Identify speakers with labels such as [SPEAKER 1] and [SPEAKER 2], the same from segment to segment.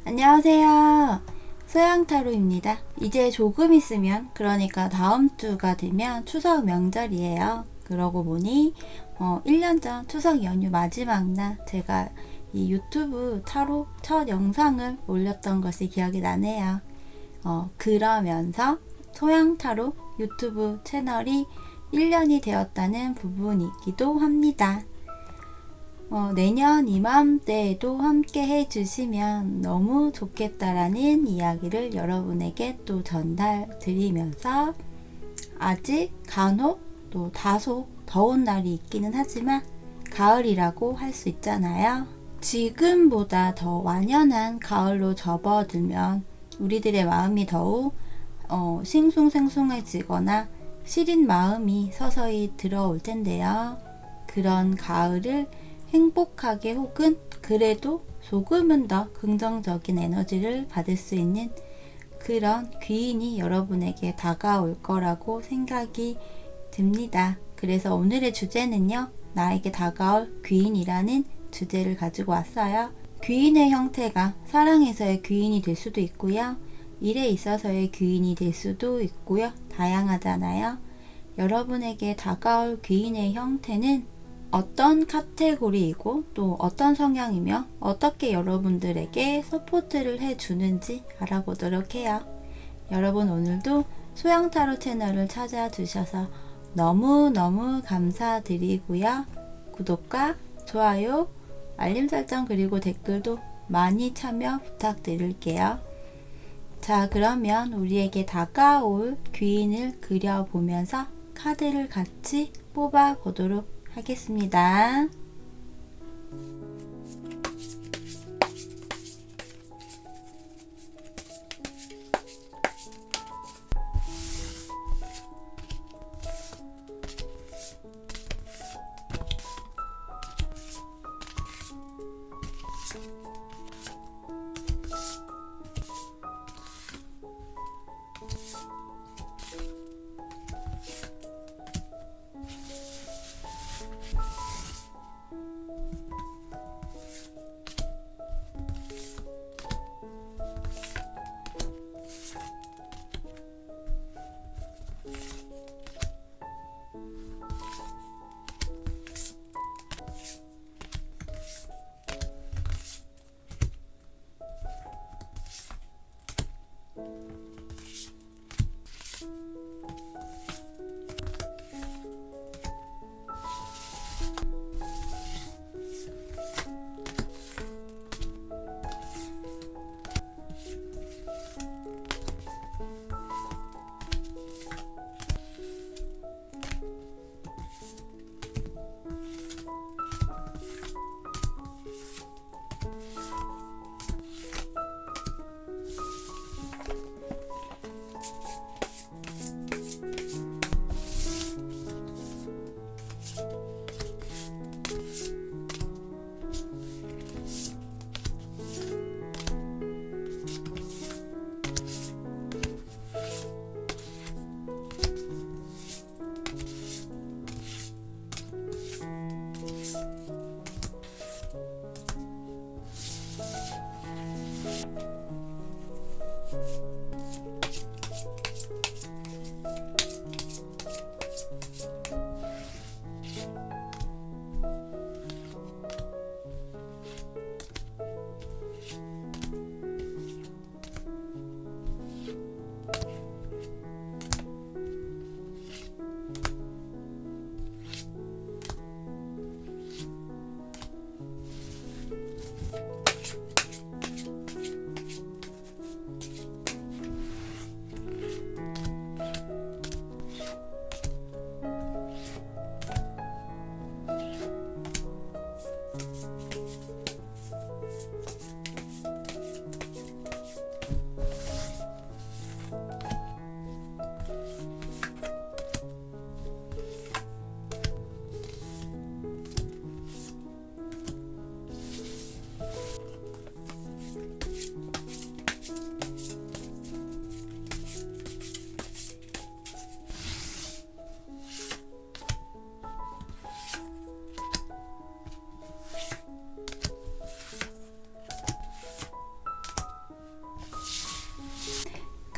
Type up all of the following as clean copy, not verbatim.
[SPEAKER 1] 안녕하세요. 소양타로입니다. 이제 조금 있으면, 그러니까 다음 주가 되면 추석 명절이에요. 그러고 보니 1년 전 추석 연휴 마지막 날 제가 이 유튜브 타로 첫 영상을 올렸던 것이 기억이 나네요. 그러면서 소양타로 유튜브 채널이 1년이 되었다는 부분이기도 합니다. 내년 이맘때에도 함께 해주시면 너무 좋겠다라는 이야기를 여러분에게 또 전달 드리면서, 아직 간혹 또 다소 더운 날이 있기는 하지만 가을이라고 할 수 있잖아요. 지금보다 더 완연한 가을로 접어들면 우리들의 마음이 더욱 싱숭생숭해지거나 시린 마음이 서서히 들어올 텐데요. 그런 가을을 행복하게, 혹은 그래도 조금은 더 긍정적인 에너지를 받을 수 있는 그런 귀인이 여러분에게 다가올 거라고 생각이 듭니다. 그래서 오늘의 주제는요, 나에게 다가올 귀인이라는 주제를 가지고 왔어요. 귀인의 형태가 사랑에서의 귀인이 될 수도 있고요, 일에 있어서의 귀인이 될 수도 있고요, 다양하잖아요. 여러분에게 다가올 귀인의 형태는 어떤 카테고리이고 또 어떤 성향이며 어떻게 여러분들에게 서포트를 해주는지 알아보도록 해요. 여러분, 오늘도 소양타로 채널을 찾아주셔서 너무너무 감사드리고요. 구독과 좋아요, 알림 설정, 그리고 댓글도 많이 참여 부탁드릴게요. 자, 그러면 우리에게 다가올 귀인을 그려보면서 카드를 같이 뽑아보도록 하겠습니다.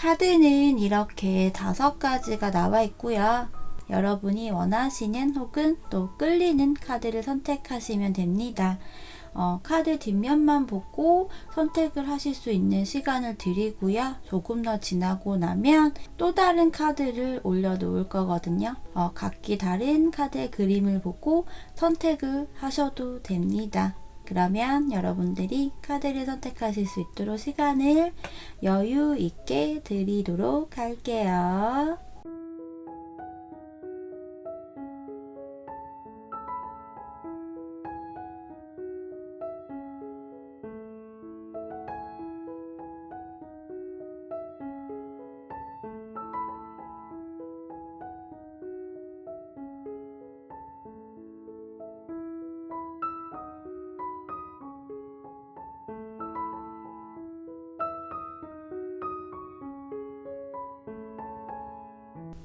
[SPEAKER 1] 카드는 이렇게 5가지가 나와 있고요. 여러분이 원하시는 혹은 또 끌리는 카드를 선택하시면 됩니다. 카드 뒷면만 보고 선택을 하실 수 있는 시간을 드리고요. 조금 더 지나고 나면 또 다른 카드를 올려놓을 거거든요. 각기 다른 카드의 그림을 보고 선택을 하셔도 됩니다. 그러면 여러분들이 카드를 선택하실 수 있도록 시간을 여유 있게 드리도록 할게요.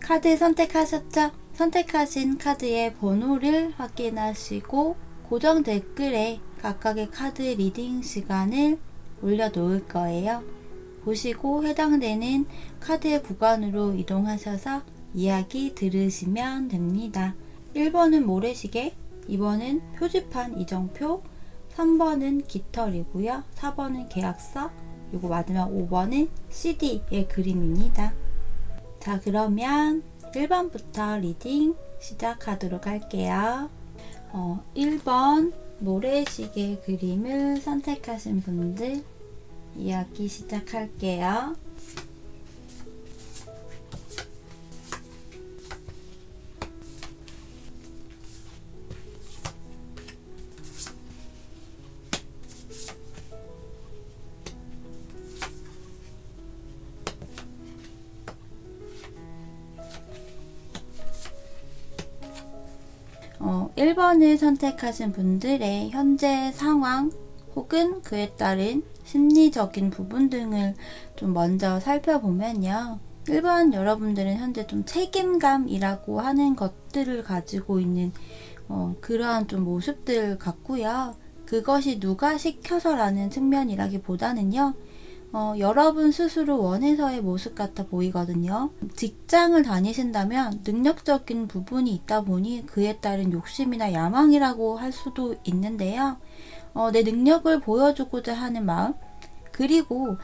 [SPEAKER 1] 카드 선택하셨죠? 선택하신 카드의 번호를 확인하시고 고정 댓글에 각각의 카드 리딩 시간을 올려놓을 거예요. 보시고 해당되는 카드의 구간으로 이동하셔서 이야기 들으시면 됩니다. 1번은 모래시계, 2번은 표지판 이정표, 3번은 깃털이고요. 4번은 계약서, 그리고 마지막 5번은 CD의 그림입니다. 자, 그러면 1번부터 리딩 시작하도록 할게요. 1번 모래시계 그림을 선택하신 분들 이야기 시작할게요. 1번을 선택하신 분들의 현재 상황 혹은 그에 따른 심리적인 부분 등을 좀 먼저 살펴보면요. 1번 여러분들은 현재 좀 책임감이라고 하는 것들을 가지고 있는 그러한 좀 모습들 같고요. 그것이 누가 시켜서라는 측면이라기보다는요. 여러분 스스로 원해서의 모습 같아 보이거든요. 직장을 다니신다면 능력적인 부분이 있다 보니 그에 따른 욕심이나 야망이라고 할 수도 있는데요. 내 능력을 보여주고자 하는 마음, 그리고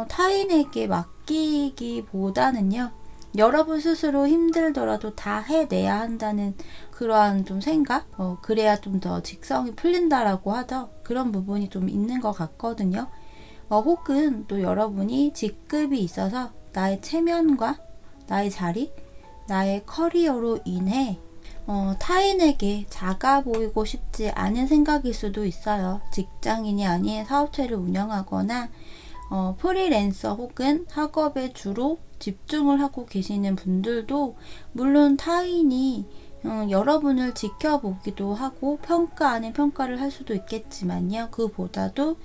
[SPEAKER 1] 타인에게 맡기기보다는요. 여러분 스스로 힘들더라도 다 해내야 한다는 그러한 좀 생각? 그래야 좀 더 직성이 풀린다라고 하죠. 그런 부분이 좀 있는 것 같거든요. 혹은 또 여러분이 직급이 있어서 나의 체면과 나의 자리, 나의 커리어로 인해 타인에게 작아 보이고 싶지 않은 생각일 수도 있어요. 직장인이 아닌 사업체를 운영하거나 프리랜서 혹은 학업에 주로 집중을 하고 계시는 분들도 물론 타인이 여러분을 지켜보기도 하고 평가 아닌 평가를 할 수도 있겠지만요. 그보다도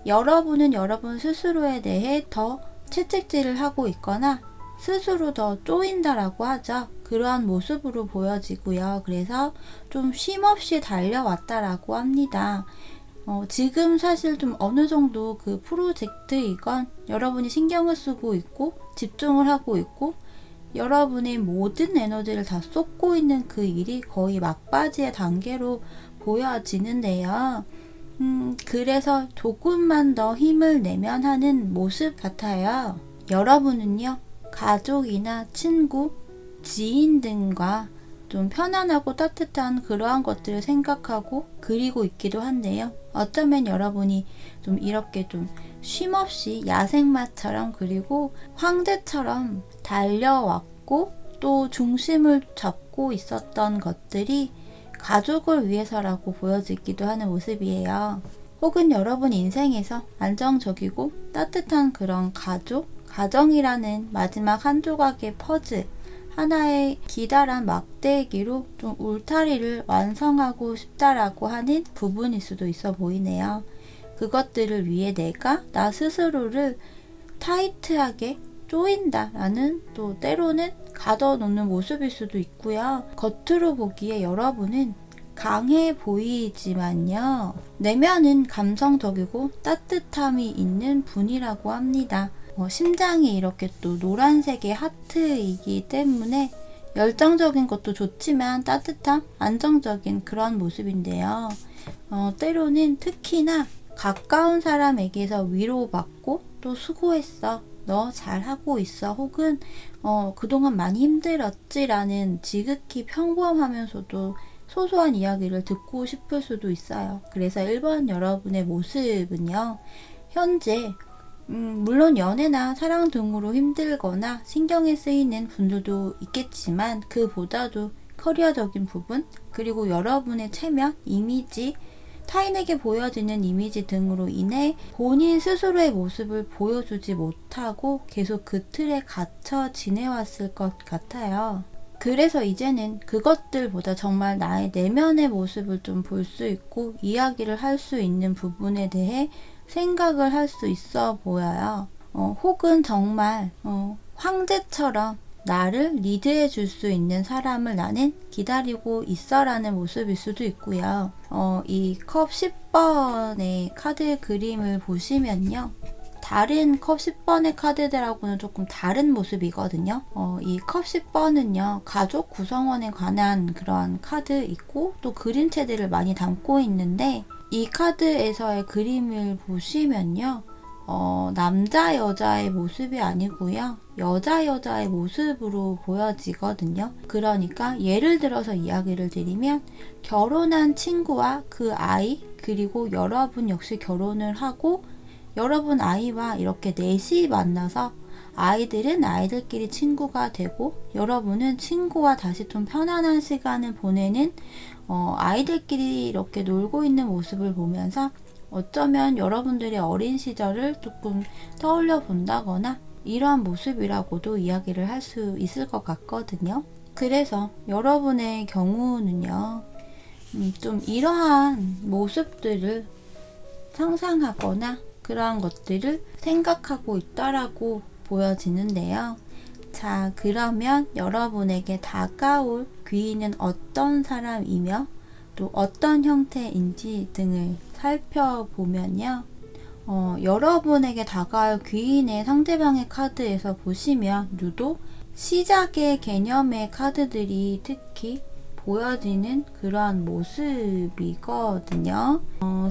[SPEAKER 1] 여러분은 여러분 스스로에 대해 더 채찍질을 하고 있거나 스스로 더 쪼인다라고 하죠. 그러한 모습으로 보여지고요. 그래서 좀 쉼없이 달려왔다라고 합니다. 지금 사실 좀 어느 정도 그 프로젝트이건 여러분이 신경을 쓰고 있고 집중을 하고 있고 여러분의 모든 에너지를 다 쏟고 있는 그 일이 거의 막바지의 단계로 보여지는데요. 그래서 조금만 더 힘을 내면 하는 모습 같아요. 여러분은요, 가족이나 친구, 지인 등과 좀 편안하고 따뜻한 그러한 것들을 생각하고 그리고 있기도 한데요. 어쩌면 여러분이 좀 이렇게 좀 쉼없이 야생마처럼 그리고 황제처럼 달려왔고 또 중심을 잡고 있었던 것들이 가족을 위해서라고 보여지기도 하는 모습이에요. 혹은 여러분 인생에서 안정적이고 따뜻한 그런 가정이라는 마지막 한 조각의 퍼즐, 하나의 기다란 막대기로 좀 울타리를 완성하고 싶다라고 하는 부분일 수도 있어 보이네요. 그것들을 위해 내가 나 스스로를 타이트하게 쪼인다라는 또 때로는 가둬놓는 모습일 수도 있고요. 겉으로 보기에 여러분은 강해 보이지만요. 내면은 감성적이고 따뜻함이 있는 분이라고 합니다. 심장이 이렇게 또 노란색의 하트이기 때문에 열정적인 것도 좋지만 따뜻함, 안정적인 그런 모습인데요. 때로는 특히나 가까운 사람에게서 위로받고 또 수고했어, 너 잘하고 있어, 혹은 그동안 많이 힘들었지라는 지극히 평범하면서도 소소한 이야기를 듣고 싶을 수도 있어요. 그래서 1번 여러분의 모습은요, 현재 물론 연애나 사랑 등으로 힘들거나 신경이 쓰이는 분들도 있겠지만 그보다도 커리어적인 부분, 그리고 여러분의 체면, 이미지, 타인에게 보여지는 이미지 등으로 인해 본인 스스로의 모습을 보여주지 못하고 계속 그 틀에 갇혀 지내왔을 것 같아요. 그래서 이제는 그것들보다 정말 나의 내면의 모습을 좀 볼 수 있고 이야기를 할 수 있는 부분에 대해 생각을 할 수 있어 보여요. 혹은 정말 황제처럼 나를 리드해 줄 수 있는 사람을 나는 기다리고 있어 라는 모습일 수도 있고요. 이 컵 10번의 카드 그림을 보시면요, 다른 컵 10번의 카드들하고는 조금 다른 모습이거든요. 이 컵 10번은요, 가족 구성원에 관한 그런 카드 있고 또 그림체들을 많이 담고 있는데, 이 카드에서의 그림을 보시면요, 남자 여자의 모습이 아니고요, 여자 여자의 모습으로 보여지거든요. 그러니까 예를 들어서 이야기를 드리면, 결혼한 친구와 그 아이, 그리고 여러분 역시 결혼을 하고 여러분 아이와 이렇게 넷이 만나서 아이들은 아이들끼리 친구가 되고 여러분은 친구와 다시 좀 편안한 시간을 보내는 아이들끼리 이렇게 놀고 있는 모습을 보면서 어쩌면 여러분들의 어린 시절을 조금 떠올려 본다거나 이러한 모습이라고도 이야기를 할 수 있을 것 같거든요. 그래서 여러분의 경우는요, 좀 이러한 모습들을 상상하거나 그러한 것들을 생각하고 있다라고 보여지는데요. 자, 그러면 여러분에게 다가올 귀인은 어떤 사람이며 또 어떤 형태인지 등을 살펴보면요, 여러분에게 다가올 귀인의 상대방의 카드에서 보시면 유독 시작의 개념의 카드들이 특히 보여지는 그러한 모습이거든요.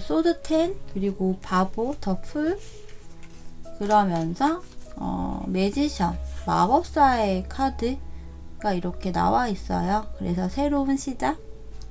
[SPEAKER 1] 소드 10, 그리고 바보, 더풀, 그러면서 매지션, 마법사의 카드가 이렇게 나와 있어요. 그래서 새로운 시작,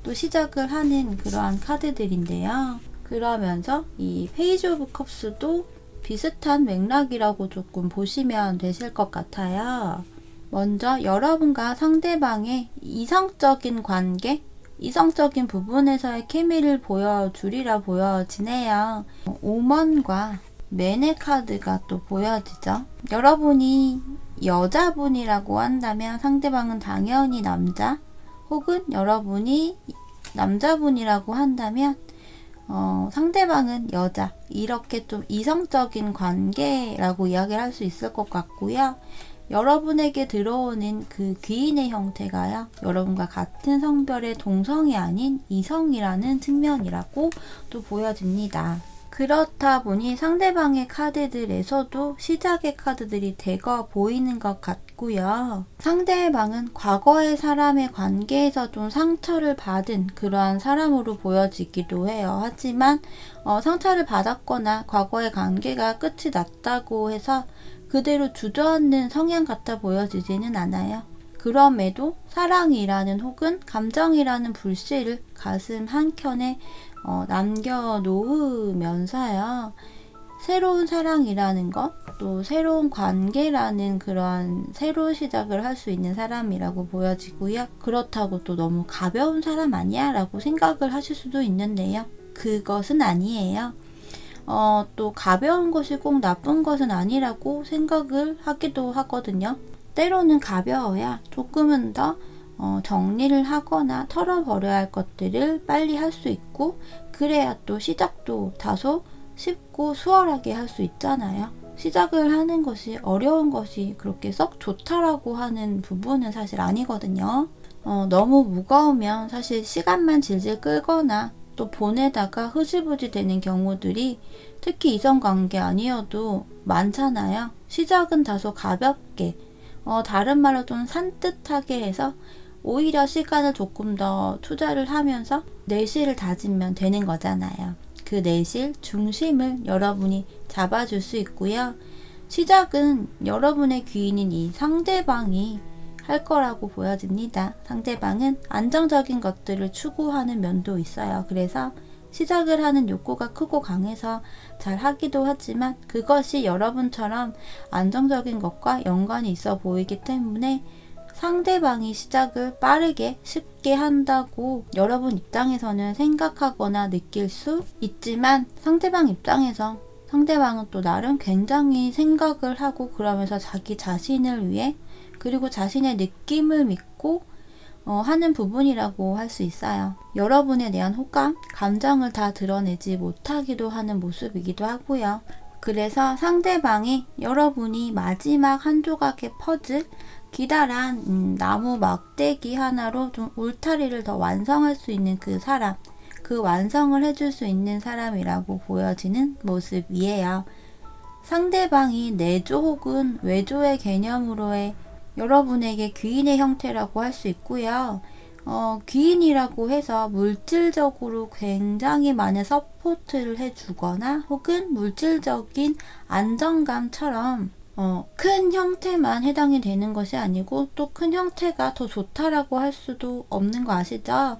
[SPEAKER 1] 또 시작을 하는 그러한 카드들인데요. 그러면서 이 페이지 오브 컵스도 비슷한 맥락이라고 조금 보시면 되실 것 같아요. 먼저 여러분과 상대방의 이성적인 관계, 이성적인 부분에서의 케미를 보여주리라 보여지네요. 오먼과 맨의 카드가 또 보여지죠. 여러분이 여자분이라고 한다면 상대방은 당연히 남자, 혹은 여러분이 남자분이라고 한다면 상대방은 여자, 이렇게 좀 이성적인 관계라고 이야기를 할 수 있을 것 같고요. 여러분에게 들어오는 그 귀인의 형태가요, 여러분과 같은 성별의 동성이 아닌 이성이라는 측면이라고 또 보여집니다. 그렇다 보니 상대방의 카드들에서도 시작의 카드들이 대거 보이는 것 같고요. 상대방은 과거의 사람의 관계에서 좀 상처를 받은 그러한 사람으로 보여지기도 해요. 하지만 상처를 받았거나 과거의 관계가 끝이 났다고 해서 그대로 주저앉는 성향 같아 보여지지는 않아요. 그럼에도 사랑이라는 혹은 감정이라는 불씨를 가슴 한켠에 남겨놓으면서요, 새로운 사랑이라는 것, 또 새로운 관계라는 그런 새로운 시작을 할 수 있는 사람이라고 보여지고요. 그렇다고 또 너무 가벼운 사람 아니야? 라고 생각을 하실 수도 있는데요. 그것은 아니에요. 또 가벼운 것이 꼭 나쁜 것은 아니라고 생각을 하기도 하거든요. 때로는 가벼워야 조금은 더 정리를 하거나 털어버려야 할 것들을 빨리 할 수 있고, 그래야 또 시작도 다소 쉽고 수월하게 할 수 있잖아요. 시작을 하는 것이 어려운 것이 그렇게 썩 좋다라고 하는 부분은 사실 아니거든요. 너무 무거우면 사실 시간만 질질 끌거나 또 보내다가 흐지부지 되는 경우들이 특히 이성관계 아니어도 많잖아요. 시작은 다소 가볍게, 다른 말로 좀 산뜻하게 해서 오히려 시간을 조금 더 투자를 하면서 내실을 다지면 되는 거잖아요. 그 내실, 중심을 여러분이 잡아줄 수 있고요. 시작은 여러분의 귀인인 이 상대방이 할 거라고 보여집니다. 상대방은 안정적인 것들을 추구하는 면도 있어요. 그래서 시작을 하는 욕구가 크고 강해서 잘 하기도 하지만 그것이 여러분처럼 안정적인 것과 연관이 있어 보이기 때문에 상대방이 시작을 빠르게 쉽게 한다고 여러분 입장에서는 생각하거나 느낄 수 있지만 상대방 입장에서 상대방은 또 나름 굉장히 생각을 하고 그러면서 자기 자신을 위해 그리고 자신의 느낌을 믿고 하는 부분이라고 할 수 있어요. 여러분에 대한 호감, 감정을 다 드러내지 못하기도 하는 모습이기도 하고요. 그래서 상대방이 여러분이 마지막 한 조각의 퍼즐, 기다란 나무 막대기 하나로 좀 울타리를 더 완성할 수 있는 그 사람, 그 완성을 해줄 수 있는 사람이라고 보여지는 모습이에요. 상대방이 내조 혹은 외조의 개념으로의 여러분에게 귀인의 형태라고 할 수 있고요. 귀인이라고 해서 물질적으로 굉장히 많은 서포트를 해주거나 혹은 물질적인 안정감처럼 큰 형태만 해당이 되는 것이 아니고 또 큰 형태가 더 좋다라고 할 수도 없는 거 아시죠?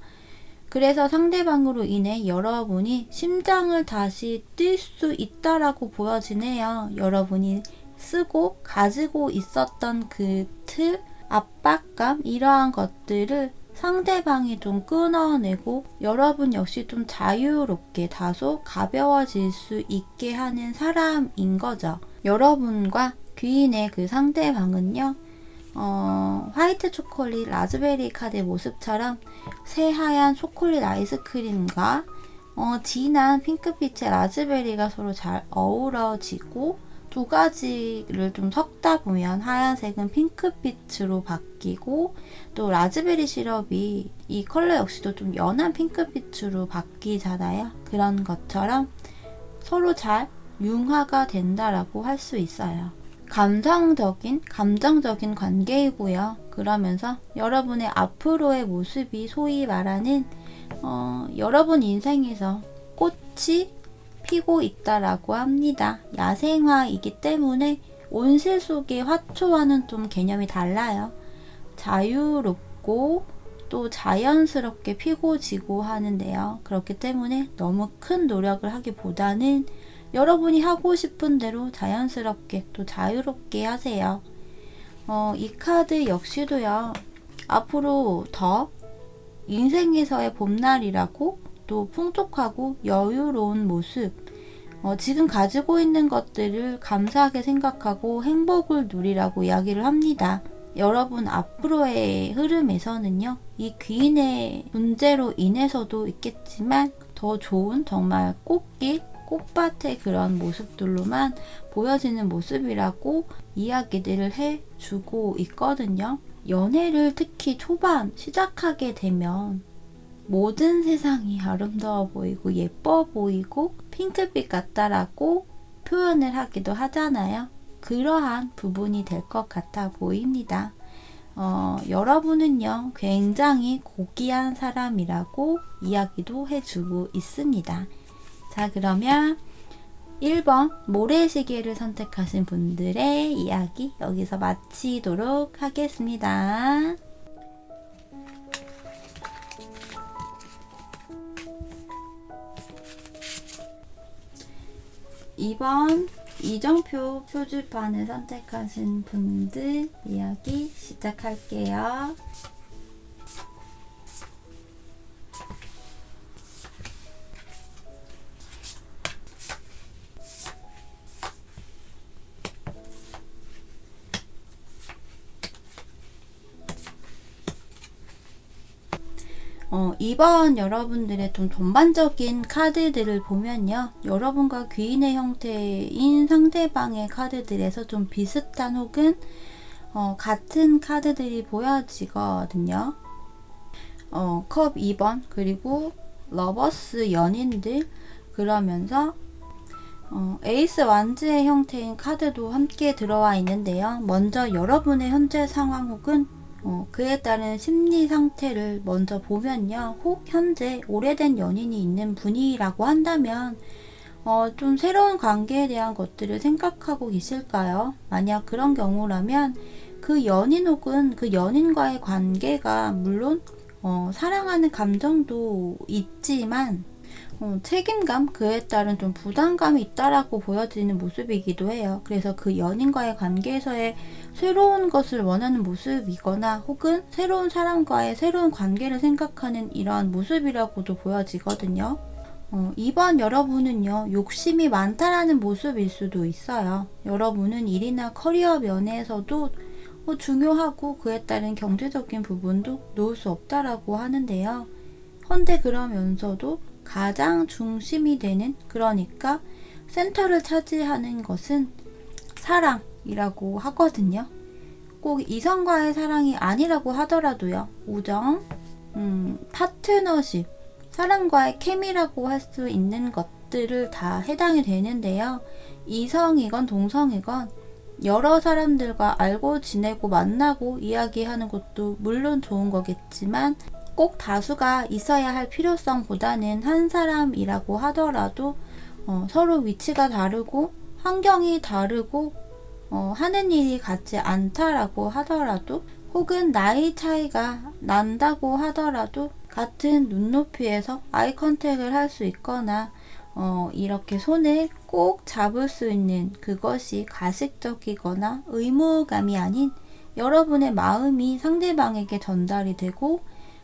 [SPEAKER 1] 그래서 상대방으로 인해 여러분이 심장을 다시 뛸 수 있다라고 보여지네요. 여러분이 쓰고 가지고 있었던 그 틀, 압박감 이러한 것들을 상대방이 좀 끊어내고 여러분 역시 좀 자유롭게 다소 가벼워질 수 있게 하는 사람인 거죠. 여러분과 귀인의 그 상대방은요. 화이트 초콜릿 라즈베리 카드의 모습처럼 새하얀 초콜릿 아이스크림과 진한 핑크빛의 라즈베리가 서로 잘 어우러지고 두 가지를 좀 섞다 보면 하얀색은 핑크빛으로 바뀌고 또 라즈베리 시럽이 이 컬러 역시도 좀 연한 핑크빛으로 바뀌잖아요. 그런 것처럼 서로 잘 융화가 된다라고 할 수 있어요. 감정적인 관계이고요. 그러면서 여러분의 앞으로의 모습이 소위 말하는 여러분 인생에서 꽃이 피고 있다라고 합니다. 야생화이기 때문에 온실 속의 화초와는 좀 개념이 달라요. 자유롭고 또 자연스럽게 피고 지고 하는데요. 그렇기 때문에 너무 큰 노력을 하기보다는 여러분이 하고 싶은 대로 자연스럽게 또 자유롭게 하세요. 이 카드 역시도요. 앞으로 더 인생에서의 봄날이라고 또 풍족하고 여유로운 모습, 지금 가지고 있는 것들을 감사하게 생각하고 행복을 누리라고 이야기를 합니다. 여러분 앞으로의 흐름에서는요. 이 귀인의 문제로 인해서도 있겠지만 더 좋은 정말 꽃길, 꽃밭의 그런 모습들로만 보여지는 모습이라고 이야기들을 해주고 있거든요. 연애를 특히 초반 시작하게 되면 모든 세상이 아름다워 보이고 예뻐 보이고 핑크빛 같다라고 표현을 하기도 하잖아요. 그러한 부분이 될 것 같아 보입니다. 여러분은요 굉장히 고귀한 사람이라고 이야기도 해주고 있습니다. 자, 그러면 1번 모래시계를 선택하신 분들의 이야기 여기서 마치도록 하겠습니다. 2번 이정표 표지판을 선택하신 분들 이야기 시작할게요. 이번 여러분들의 좀 전반적인 카드들을 보면요. 여러분과 귀인의 형태인 상대방의 카드들에서 좀 비슷한 혹은 같은 카드들이 보여지거든요. 컵 2번 그리고 러버스 연인들, 그러면서 에이스 완즈의 형태인 카드도 함께 들어와 있는데요. 먼저 여러분의 현재 상황 혹은 그에 따른 심리 상태를 먼저 보면요. 혹 현재 오래된 연인이 있는 분이라고 한다면 좀 새로운 관계에 대한 것들을 생각하고 계실까요? 만약 그런 경우라면 그 연인 혹은 그 연인과의 관계가 물론 사랑하는 감정도 있지만 책임감, 그에 따른 좀 부담감이 있다라고 보여지는 모습이기도 해요. 그래서 그 연인과의 관계에서의 새로운 것을 원하는 모습이거나 혹은 새로운 사람과의 새로운 관계를 생각하는 이러한 모습이라고도 보여지거든요. 이번 여러분은요, 욕심이 많다라는 모습일 수도 있어요. 여러분은 일이나 커리어 면에서도 중요하고 그에 따른 경제적인 부분도 놓을 수 없다라고 하는데요. 헌데 그러면서도 가장 중심이 되는, 그러니까 센터를 차지하는 것은 사랑이라고 하거든요. 꼭 이성과의 사랑이 아니라고 하더라도요. 우정, 파트너십, 사람과의 케미라고 할 수 있는 것들을 다 해당이 되는데요. 이성이건 동성이건 여러 사람들과 알고 지내고 만나고 이야기하는 것도 물론 좋은 거겠지만 꼭 다수가 있어야 할 필요성보다는 한 사람이라고 하더라도 서로 위치가 다르고 환경이 다르고 하는 일이 같지 않다라고 하더라도 혹은 나이 차이가 난다고 하더라도 같은 눈높이에서 아이 컨택을 할 수 있거나 이렇게 손을 꼭 잡을 수 있는, 그것이 가식적이거나 의무감이 아닌 여러분의 마음이 상대방에게 전달이 되고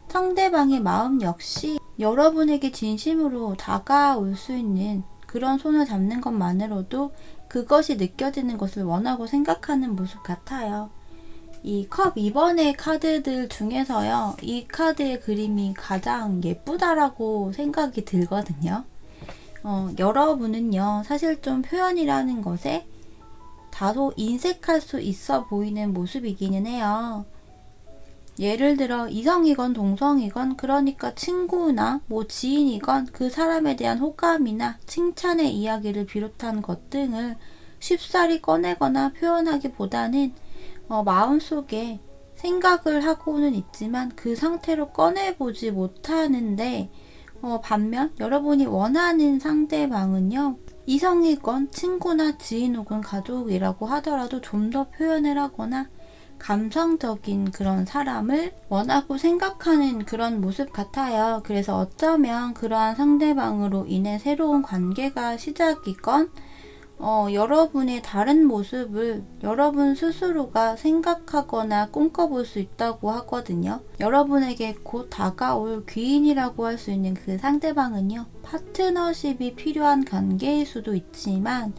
[SPEAKER 1] 상대방의 마음 역시 여러분에게 진심으로 다가올 수 있는 그런 손을 잡는 것만으로도 그것이 느껴지는 것을 원하고 생각하는 모습 같아요. 이 컵 2번의 카드들 중에서요, 이 카드의 그림이 가장 예쁘다라고 생각이 들거든요. 여러분은요, 사실 좀 표현이라는 것에 다소 인색할 수 있어 보이는 모습이기는 해요. 예를 들어 이성이건 동성이건, 그러니까 친구나 지인이건 그 사람에 대한 호감이나 칭찬의 이야기를 비롯한 것 등을 쉽사리 꺼내거나 표현하기보다는 마음속에 생각을 하고는 있지만 그 상태로 꺼내보지 못하는데, 반면 여러분이 원하는 상대방은요, 이성이건 친구나 지인 혹은 가족이라고 하더라도 좀 더 표현을 하거나 감성적인 그런 사람을 원하고 생각하는 그런 모습 같아요. 그래서 어쩌면 그러한 상대방으로 인해 새로운 관계가 시작이건 여러분의 다른 모습을 여러분 스스로가 생각하거나 꿈꿔볼 수 있다고 하거든요. 여러분에게 곧 다가올 귀인이라고 할 수 있는 그 상대방은요, 파트너십이 필요한 관계일 수도 있지만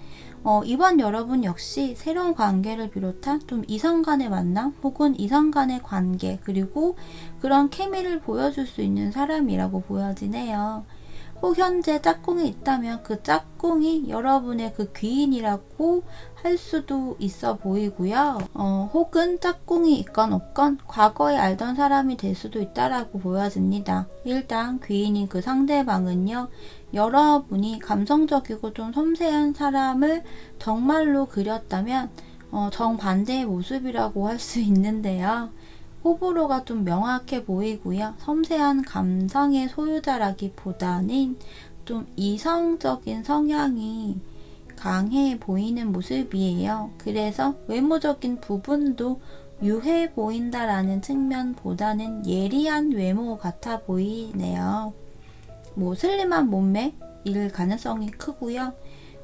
[SPEAKER 1] 이번 여러분 역시 새로운 관계를 비롯한 좀 이성 간의 만남 혹은 이성 간의 관계, 그리고 그런 케미를 보여줄 수 있는 사람이라고 보여지네요. 혹 현재 짝꿍이 있다면 그 짝꿍이 여러분의 그 귀인이라고 할 수도 있어 보이고요. 혹은 짝꿍이 있건 없건 과거에 알던 사람이 될 수도 있다라고 보여집니다. 일단 귀인인 그 상대방은요, 여러분이 감성적이고 좀 섬세한 사람을 정말로 그렸다면 정반대의 모습이라고 할 수 있는데요. 호불호가 좀 명확해 보이고요. 섬세한 감성의 소유자라기보다는 좀 이성적인 성향이 강해 보이는 모습이에요. 그래서 외모적인 부분도 유해 보인다라는 측면보다는 예리한 외모 같아 보이네요. 슬림한 몸매일 가능성이 크고요.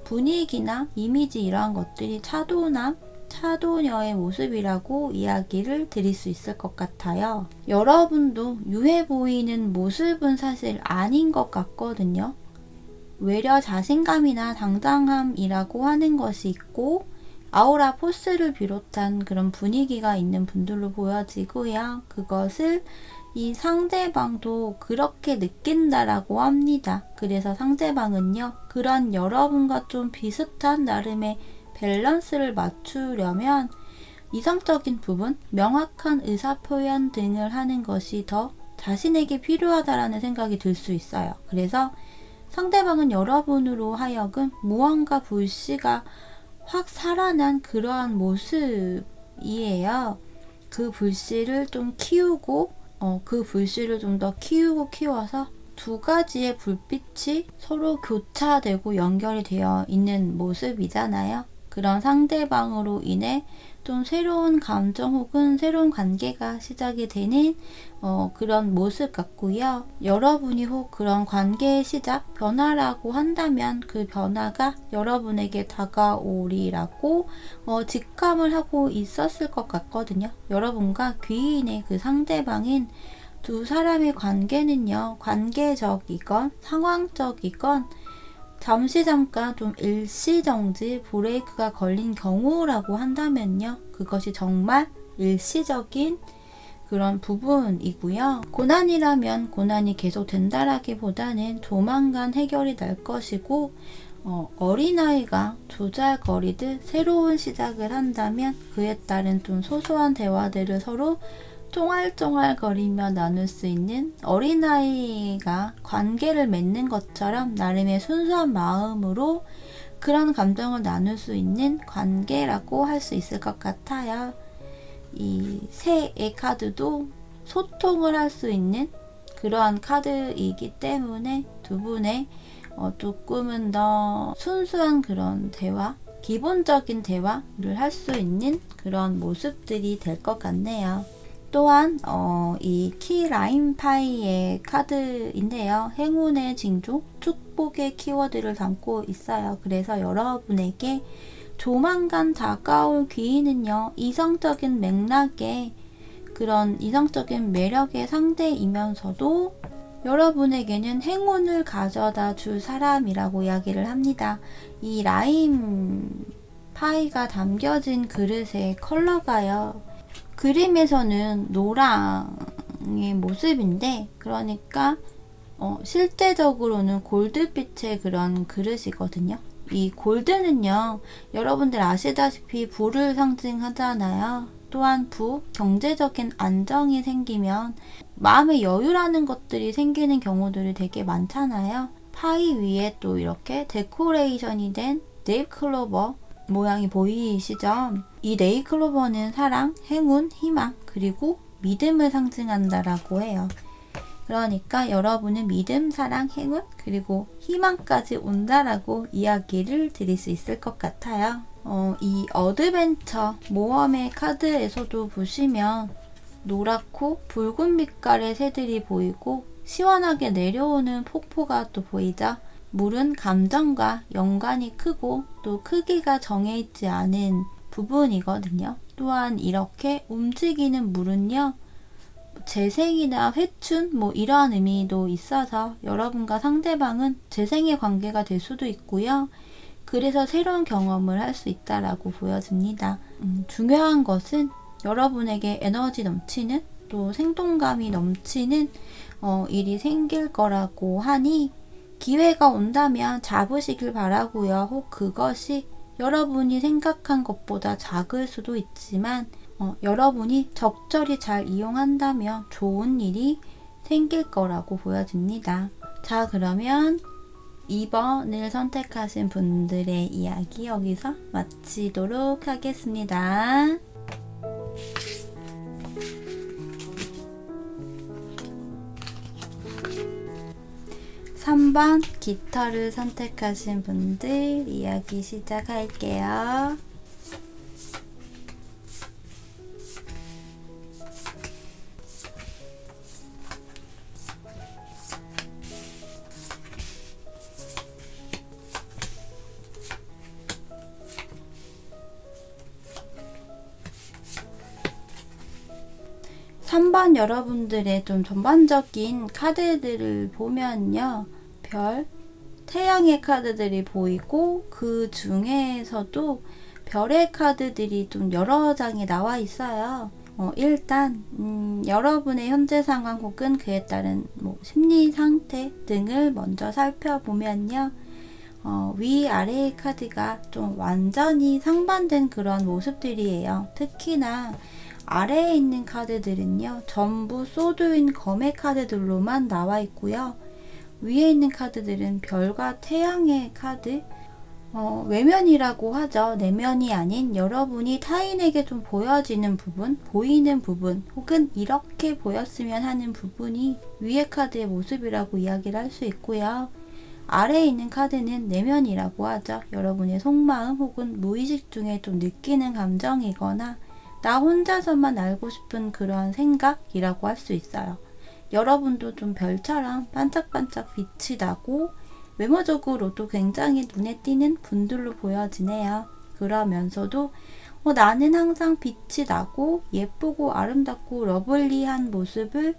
[SPEAKER 1] 분위기나 이미지 이러한 것들이 차도남, 차도녀의 모습이라고 이야기를 드릴 수 있을 것 같아요. 여러분도 유해 보이는 모습은 사실 아닌 것 같거든요. 외려 자신감이나 당당함이라고 하는 것이 있고 아우라 포스를 비롯한 그런 분위기가 있는 분들로 보여지고요. 그것을 이 상대방도 그렇게 느낀다라고 합니다. 그래서 상대방은요, 그런 여러분과 좀 비슷한 나름의 밸런스를 맞추려면 이성적인 부분, 명확한 의사표현 등을 하는 것이 더 자신에게 필요하다라는 생각이 들 수 있어요. 그래서 상대방은 여러분으로 하여금 무언가 불씨가 확 살아난 그러한 모습이에요. 그 불씨를 좀 키우고 그 불씨를 좀 더 키워서 두 가지의 불빛이 서로 교차되고 연결이 되어 있는 모습이잖아요. 그런 상대방으로 인해 좀 새로운 감정 혹은 새로운 관계가 시작이 되는 그런 모습 같고요. 여러분이 혹 그런 관계의 시작, 변화라고 한다면 그 변화가 여러분에게 다가오리라고 직감을 하고 있었을 것 같거든요. 여러분과 귀인의 그 상대방인 두 사람의 관계는요, 관계적이건 상황적이건 잠시 잠깐 좀 일시정지 브레이크가 걸린 경우라고 한다면요, 그것이 정말 일시적인 그런 부분이고요. 고난이라면 고난이 계속 된다라기보다는 조만간 해결이 날 것이고, 어린아이가 조잘거리듯 새로운 시작을 한다면 그에 따른 좀 소소한 대화들을 서로 쫑알쫑알거리며 나눌 수 있는, 어린아이가 관계를 맺는 것처럼 나름의 순수한 마음으로 그런 감정을 나눌 수 있는 관계라고 할 수 있을 것 같아요. 이 새의 카드도 소통을 할 수 있는 그러한 카드이기 때문에 두 분의 조금은 더 순수한 그런 대화, 기본적인 대화를 할 수 있는 그런 모습들이 될 것 같네요. 또한 이 키라인 파이의 카드인데요. 행운의 징조, 축복의 키워드를 담고 있어요. 그래서 여러분에게 조만간 다가올 귀인은요, 이성적인 맥락의 그런 이성적인 매력의 상대이면서도 여러분에게는 행운을 가져다 줄 사람이라고 이야기를 합니다. 이 라임 파이가 담겨진 그릇의 컬러가요, 그림에서는 노랑의 모습인데, 그러니까 실제적으로는 골드빛의 그런 그릇이거든요. 이 골드는요, 여러분들 아시다시피 부를 상징하잖아요. 또한 경제적인 안정이 생기면 마음의 여유라는 것들이 생기는 경우들이 되게 많잖아요. 파이 위에 또 이렇게 데코레이션이 된 네잎클로버 모양이 보이시죠? 이 네잎클로버는 사랑, 행운, 희망, 그리고 믿음을 상징한다라고 해요. 그러니까 여러분은 믿음, 사랑, 행운, 그리고 희망까지 온다라고 이야기를 드릴 수 있을 것 같아요. 이 어드벤처 모험의 카드에서도 보시면 노랗고 붉은 빛깔의 새들이 보이고 시원하게 내려오는 폭포가 또 보이죠. 물은 감정과 연관이 크고 또 크기가 정해있지 않은 부분이거든요. 또한 이렇게 움직이는 물은요, 재생이나 회춘 이러한 의미도 있어서 여러분과 상대방은 재생의 관계가 될 수도 있고요. 그래서 새로운 경험을 할 수 있다라고 보여집니다. 중요한 것은 여러분에게 에너지 넘치는, 또 생동감이 넘치는 일이 생길 거라고 하니 기회가 온다면 잡으시길 바라고요. 혹 그것이 여러분이 생각한 것보다 작을 수도 있지만 여러분이 적절히 잘 이용한다면 좋은 일이 생길 거라고 보여집니다. 자, 그러면 2번을 선택하신 분들의 이야기 여기서 마치도록 하겠습니다. 3번 깃털을 선택하신 분들 이야기 시작할게요. 한번 여러분들의 좀 전반적인 카드들을 보면요, 별, 태양의 카드들이 보이고 그 중에서도 별의 카드들이 좀 여러 장이 나와 있어요. 일단 여러분의 현재 상황 혹은 그에 따른 심리 상태 등을 먼저 살펴보면요, 위아래의 카드가 좀 완전히 상반된 그런 모습들이에요. 특히나 아래에 있는 카드들은요, 전부 소드인 검의 카드들로만 나와 있고요. 위에 있는 카드들은 별과 태양의 카드, 외면이라고 하죠. 내면이 아닌 여러분이 타인에게 좀 보여지는 부분, 보이는 부분, 혹은 이렇게 보였으면 하는 부분이 위의 카드의 모습이라고 이야기를 할 수 있고요. 아래에 있는 카드는 내면이라고 하죠. 여러분의 속마음 혹은 무의식 중에 좀 느끼는 감정이거나 나 혼자서만 알고 싶은 그런 생각이라고 할 수 있어요. 여러분도 좀 별처럼 반짝반짝 빛이 나고 외모적으로도 굉장히 눈에 띄는 분들로 보여지네요. 그러면서도 나는 항상 빛이 나고 예쁘고 아름답고 러블리한 모습을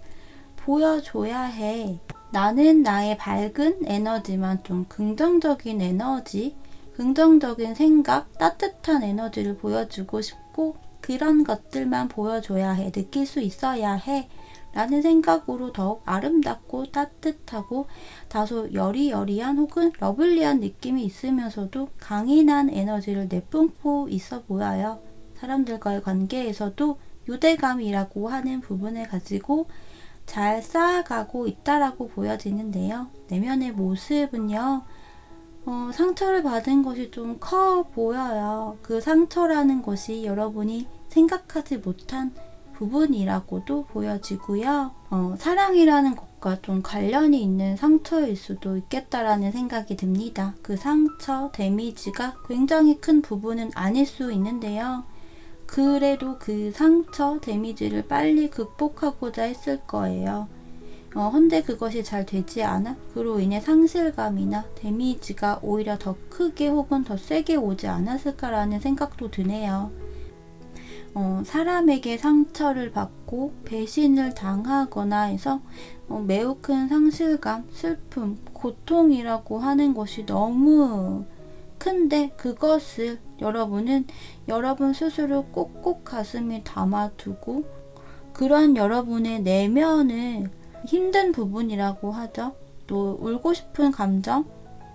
[SPEAKER 1] 보여줘야 해. 나는 나의 밝은 에너지만 좀 긍정적인 에너지, 긍정적인 생각, 따뜻한 에너지를 보여주고 싶고 그런 것들만 보여줘야 해. 느낄 수 있어야 해. 라는 생각으로 더욱 아름답고 따뜻하고 다소 여리여리한 혹은 러블리한 느낌이 있으면서도 강인한 에너지를 내뿜고 있어 보여요. 사람들과의 관계에서도 유대감이라고 하는 부분을 가지고 잘 쌓아가고 있다라고 보여지는데요. 내면의 모습은요, 상처를 받은 것이 좀 커 보여요. 그 상처라는 것이 여러분이 생각하지 못한 부분이라고도 보여지고요. 사랑이라는 것과 좀 관련이 있는 상처일 수도 있겠다라는 생각이 듭니다. 그 상처, 데미지가 굉장히 큰 부분은 아닐 수 있는데요. 그래도 그 상처, 데미지를 빨리 극복하고자 했을 거예요. 근데 그것이 잘 되지 않아 그로 인해 상실감이나 데미지가 오히려 더 크게 혹은 더 세게 오지 않았을까라는 생각도 드네요. 사람에게 상처를 받고 배신을 당하거나 해서 매우 큰 상실감, 슬픔, 고통이라고 하는 것이 너무 큰데 그것을 여러분은 여러분 스스로 꼭꼭 가슴에 담아두고 그런 여러분의 내면을 힘든 부분이라고 하죠. 또 울고 싶은 감정,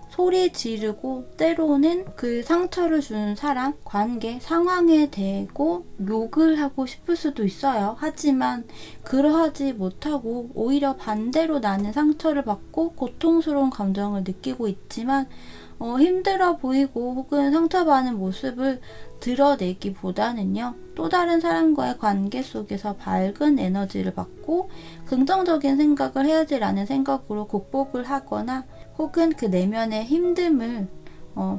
[SPEAKER 1] 소리 지르고 때로는 그 상처를 준 사람, 관계, 상황에 대고 욕을 하고 싶을 수도 있어요. 하지만 그러하지 못하고 오히려 반대로 나는 상처를 받고 고통스러운 감정을 느끼고 있지만 힘들어 보이고 혹은 상처받는 모습을 드러내기보다는요. 또 다른 사람과의 관계 속에서 밝은 에너지를 받고 긍정적인 생각을 해야지라는 생각으로 극복을 하거나 혹은 그 내면의 힘듦을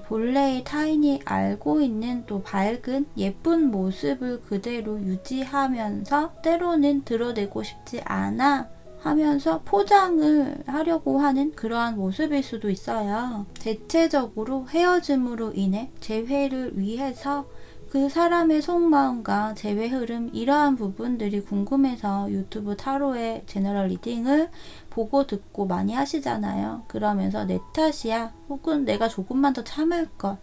[SPEAKER 1] 본래의 타인이 알고 있는 또 밝은 예쁜 모습을 그대로 유지하면서 때로는 드러내고 싶지 않아 하면서 포장을 하려고 하는 그러한 모습일 수도 있어요. 대체적으로 헤어짐으로 인해 재회를 위해서 그 사람의 속마음과 재회 흐름 이러한 부분들이 궁금해서 유튜브 타로의 제너럴 리딩을 보고 듣고 많이 하시잖아요. 그러면서 내 탓이야 혹은 내가 조금만 더 참을걸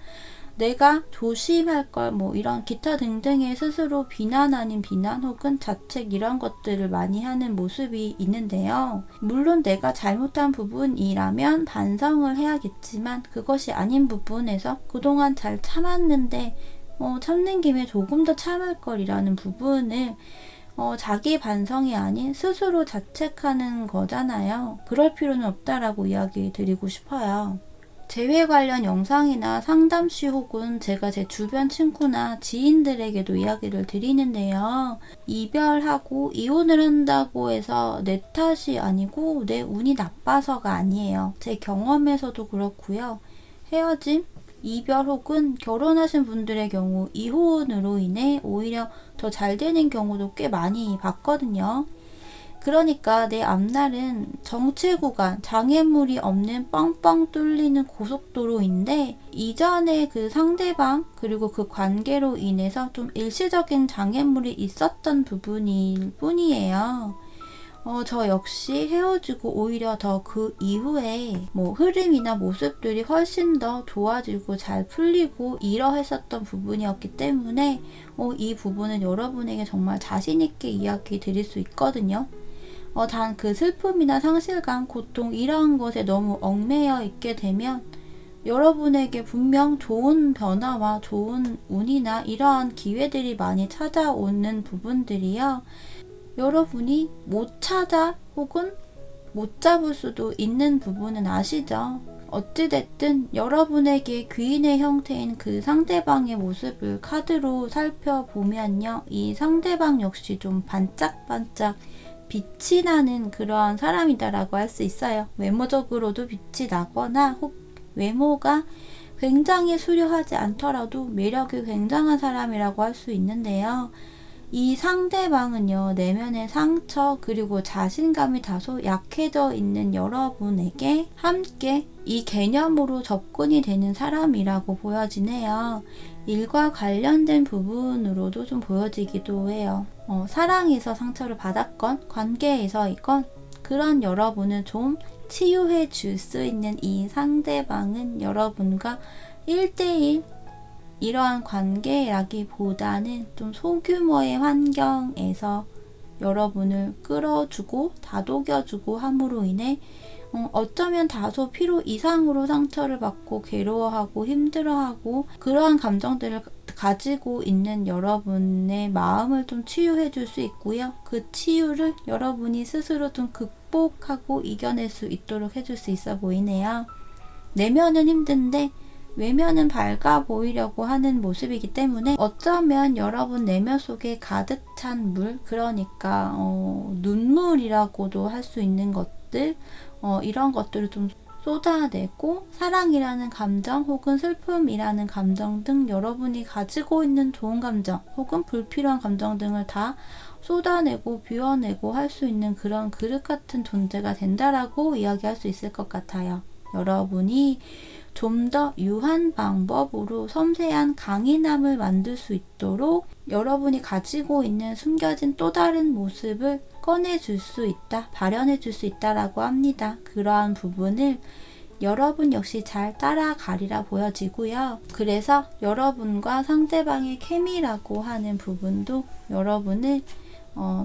[SPEAKER 1] 내가 조심할걸 이런 기타 등등의 스스로 비난 아닌 비난 혹은 자책 이런 것들을 많이 하는 모습이 있는데요. 물론 내가 잘못한 부분이라면 반성을 해야겠지만 그것이 아닌 부분에서 그동안 잘 참았는데 참는 김에 조금 더 참을걸 이라는 부분을 자기 반성이 아닌 스스로 자책하는 거잖아요. 그럴 필요는 없다라고 이야기 드리고 싶어요. 재회 관련 영상이나 상담시 혹은 제가 제 주변 친구나 지인들에게도 이야기를 드리는데요. 이별하고 이혼을 한다고 해서 내 탓이 아니고 내 운이 나빠서가 아니에요. 제 경험에서도 그렇고요. 헤어짐, 이별 혹은 결혼하신 분들의 경우 이혼으로 인해 오히려 더 잘 되는 경우도 꽤 많이 봤거든요. 그러니까 내 앞날은 정체 구간, 장애물이 없는 뻥뻥 뚫리는 고속도로인데 이전에 그 상대방 그리고 그 관계로 인해서 좀 일시적인 장애물이 있었던 부분일 뿐이에요. 저 역시 헤어지고 오히려 더 그 이후에 흐름이나 모습들이 훨씬 더 좋아지고 잘 풀리고 이러했었던 부분이었기 때문에 이 부분은 여러분에게 정말 자신있게 이야기 드릴 수 있거든요. 단 그 슬픔이나 상실감, 고통 이러한 것에 너무 얽매여 있게 되면 여러분에게 분명 좋은 변화와 좋은 운이나 이러한 기회들이 많이 찾아오는 부분들이요. 여러분이 못 찾아 혹은 못 잡을 수도 있는 부분은 아시죠? 어찌됐든 여러분에게 귀인의 형태인 그 상대방의 모습을 카드로 살펴보면요. 이 상대방 역시 좀 반짝반짝 빛이 나는 그러한 사람이다라고 할 수 있어요. 외모적으로도 빛이 나거나 혹 외모가 굉장히 수려하지 않더라도 매력이 굉장한 사람이라고 할 수 있는데요. 이 상대방은요, 내면의 상처 그리고 자신감이 다소 약해져 있는 여러분에게 함께 이 개념으로 접근이 되는 사람이라고 보여지네요. 일과 관련된 부분으로도 좀 보여지기도 해요. 사랑에서 상처를 받았건 관계에서이건 그런 여러분을 좀 치유해 줄 수 있는 이 상대방은 여러분과 1대1 이러한 관계라기보다는 좀 소규모의 환경에서 여러분을 끌어주고 다독여주고 함으로 인해 어쩌면 다소 필요 이상으로 상처를 받고 괴로워하고 힘들어하고 그러한 감정들을 가지고 있는 여러분의 마음을 좀 치유해 줄 수 있고요. 그 치유를 여러분이 스스로 좀 극복하고 이겨낼 수 있도록 해줄 수 있어 보이네요. 내면은 힘든데 외면은 밝아 보이려고 하는 모습이기 때문에 어쩌면 여러분 내면 속에 가득 찬 물, 그러니까 눈물이라고도 할 수 있는 것들, 이런 것들을 좀 쏟아내고 사랑이라는 감정 혹은 슬픔이라는 감정 등 여러분이 가지고 있는 좋은 감정 혹은 불필요한 감정 등을 다 쏟아내고 비워내고 할 수 있는 그런 그릇 같은 존재가 된다라고 이야기할 수 있을 것 같아요. 여러분이 좀 더 유한 방법으로 섬세한 강인함을 만들 수 있도록 여러분이 가지고 있는 숨겨진 또 다른 모습을 꺼내줄 수 있다, 발현해줄 수 있다라고 합니다. 그러한 부분을 여러분 역시 잘 따라가리라 보여지고요. 그래서 여러분과 상대방의 케미라고 하는 부분도 여러분을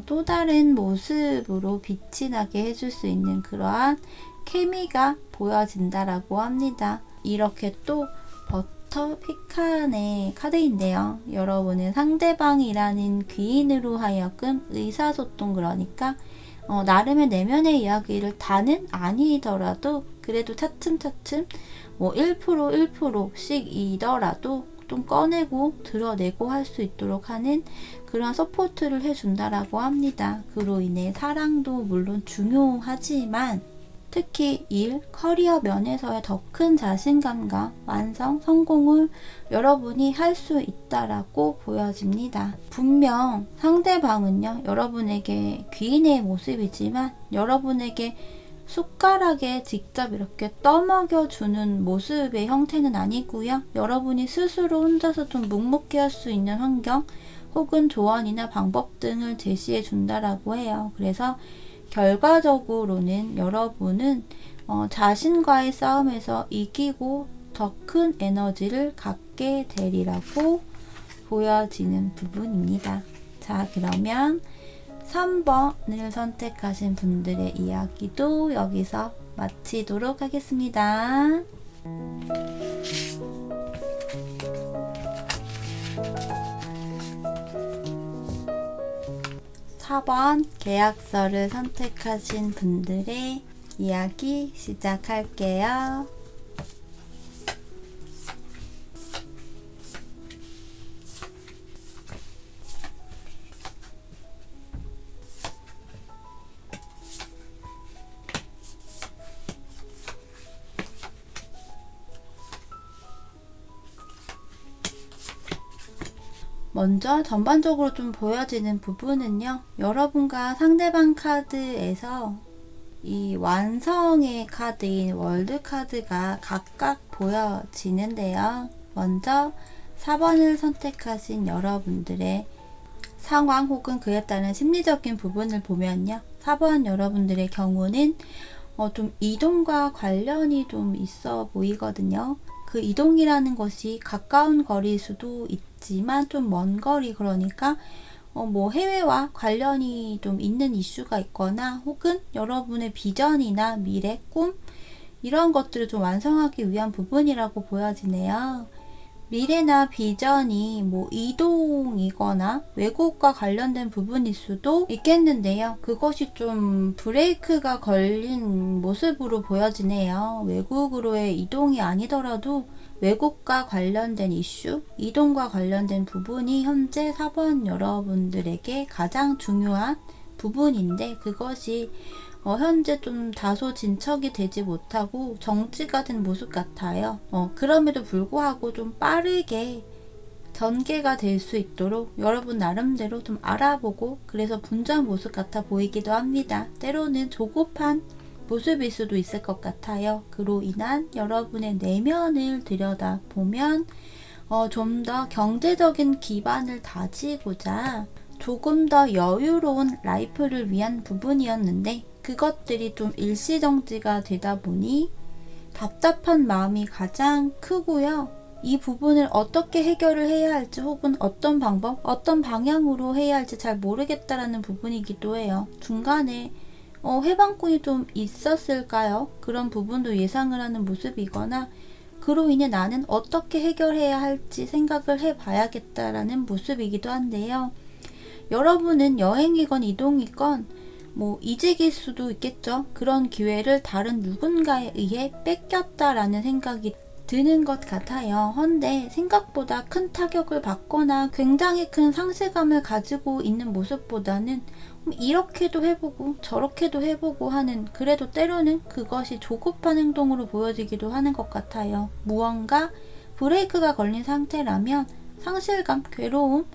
[SPEAKER 1] 또 다른 모습으로 빛이 나게 해줄 수 있는 그러한 케미가 보여진다라고 합니다. 이렇게 또 버터 피칸의 카드인데요. 여러분은 상대방이라는 귀인으로 하여금 의사소통, 그러니까 나름의 내면의 이야기를 다는 아니더라도 그래도 차츰차츰 1% 1%씩이더라도 좀 꺼내고 드러내고 할 수 있도록 하는 그런 서포트를 해준다라고 합니다. 그로 인해 사랑도 물론 중요하지만 특히 일, 커리어 면에서의 더 큰 자신감과 완성, 성공을 여러분이 할 수 있다라고 보여집니다. 분명 상대방은요, 여러분에게 귀인의 모습이지만 여러분에게 숟가락에 직접 이렇게 떠먹여주는 모습의 형태는 아니고요. 여러분이 스스로 혼자서 좀 묵묵히 할 수 있는 환경 혹은 조언이나 방법 등을 제시해 준다라고 해요. 그래서 결과적으로는 여러분은 자신과의 싸움에서 이기고 더 큰 에너지를 갖게 되리라고 보여지는 부분입니다. 자, 그러면 3번을 선택하신 분들의 이야기도 여기서 마치도록 하겠습니다. 4번 계약서를 선택하신 분들의 이야기 시작할게요. 먼저 전반적으로 좀 보여지는 부분은요, 여러분과 상대방 카드에서 이 완성의 카드인 월드 카드가 각각 보여지는데요. 먼저 4번을 선택하신 여러분들의 상황 혹은 그에 따른 심리적인 부분을 보면요, 4번 여러분들의 경우는 좀 이동과 관련이 좀 있어 보이거든요. 그 이동이라는 것이 가까운 거리일 수도 있지만 좀 먼 거리, 그러니까 해외와 관련이 좀 있는 이슈가 있거나 혹은 여러분의 비전이나 미래, 꿈 이런 것들을 좀 완성하기 위한 부분이라고 보여지네요. 미래나 비전이 뭐 이동이거나 외국과 관련된 부분일 수도 있겠는데요. 그것이 좀 브레이크가 걸린 모습으로 보여지네요. 외국으로의 이동이 아니더라도 외국과 관련된 이슈, 이동과 관련된 부분이 현재 4번 여러분들에게 가장 중요한 부분인데 그것이 현재 좀 다소 진척이 되지 못하고 정지가 된 모습 같아요. 그럼에도 불구하고 좀 빠르게 전개가 될 수 있도록 여러분 나름대로 좀 알아보고 그래서 분주한 모습 같아 보이기도 합니다. 때로는 조급한 모습일 수도 있을 것 같아요. 그로 인한 여러분의 내면을 들여다보면 좀 더 경제적인 기반을 다지고자 조금 더 여유로운 라이프를 위한 부분이었는데 그것들이 좀 일시정지가 되다 보니 답답한 마음이 가장 크고요. 이 부분을 어떻게 해결을 해야 할지 혹은 어떤 방법, 어떤 방향으로 해야 할지 잘 모르겠다라는 부분이기도 해요. 중간에 해방꾼이 좀 있었을까요? 그런 부분도 예상을 하는 모습이거나 그로 인해 나는 어떻게 해결해야 할지 생각을 해봐야겠다라는 모습이기도 한데요. 여러분은 여행이건 이동이건 뭐 이직일 수도 있겠죠. 그런 기회를 다른 누군가에 의해 뺏겼다라는 생각이 드는 것 같아요. 헌데 생각보다 큰 타격을 받거나 굉장히 큰 상실감을 가지고 있는 모습보다는 이렇게도 해보고 저렇게도 해보고 하는 그래도 때로는 그것이 조급한 행동으로 보여지기도 하는 것 같아요. 무언가 브레이크가 걸린 상태라면 상실감, 괴로움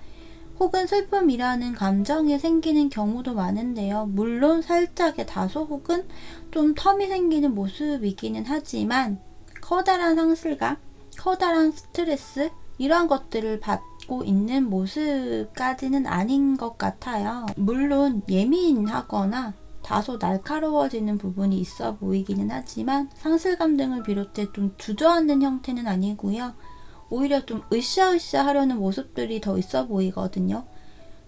[SPEAKER 1] 혹은 슬픔이라는 감정이 생기는 경우도 많은데요. 물론 살짝의 다소 혹은 좀 텀이 생기는 모습이기는 하지만 커다란 상실감, 커다란 스트레스 이러한 것들을 받고 있는 모습까지는 아닌 것 같아요. 물론 예민하거나 다소 날카로워지는 부분이 있어 보이기는 하지만 상실감 등을 비롯해 좀 주저앉는 형태는 아니고요. 오히려 좀 으쌰으쌰 하려는 모습들이 더 있어 보이거든요.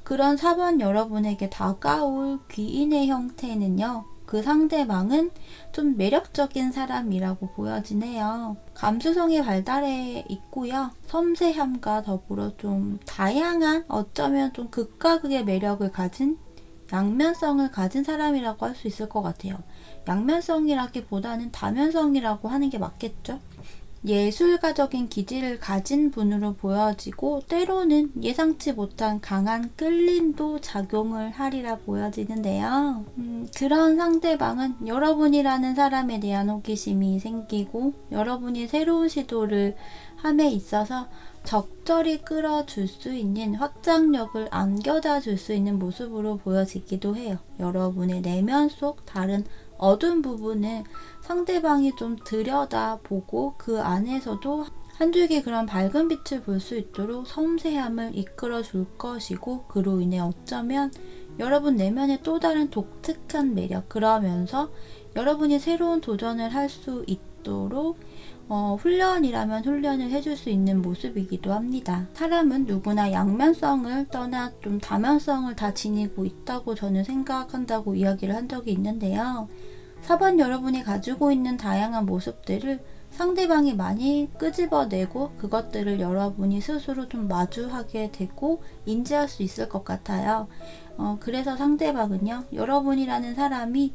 [SPEAKER 1] 그런 4번 여러분에게 다가올 귀인의 형태는요. 그 상대방은 좀 매력적인 사람이라고 보여지네요. 감수성이 발달해 있고요. 섬세함과 더불어 좀 다양한 어쩌면 좀 극과 극의 매력을 가진 양면성을 가진 사람이라고 할 수 있을 것 같아요. 양면성이라기보다는 다면성이라고 하는 게 맞겠죠? 예술가적인 기질을 가진 분으로 보여지고 때로는 예상치 못한 강한 끌림도 작용을 하리라 보여지는데요. 그런 상대방은 여러분이라는 사람에 대한 호기심이 생기고 여러분이 새로운 시도를 함에 있어서 적절히 끌어줄 수 있는 확장력을 안겨다 줄 수 있는 모습으로 보여지기도 해요. 여러분의 내면 속 다른 어두운 부분을 상대방이 좀 들여다보고 그 안에서도 한 줄기 그런 밝은 빛을 볼 수 있도록 섬세함을 이끌어 줄 것이고 그로 인해 어쩌면 여러분 내면의 또 다른 독특한 매력 그러면서 여러분이 새로운 도전을 할 수 있도록 훈련이라면 훈련을 해줄 수 있는 모습이기도 합니다. 사람은 누구나 양면성을 떠나 좀 다면성을 다 지니고 있다고 저는 생각한다고 이야기를 한 적이 있는데요. 4번 여러분이 가지고 있는 다양한 모습들을 상대방이 많이 끄집어내고 그것들을 여러분이 스스로 좀 마주하게 되고 인지할 수 있을 것 같아요. 그래서 상대방은요, 여러분이라는 사람이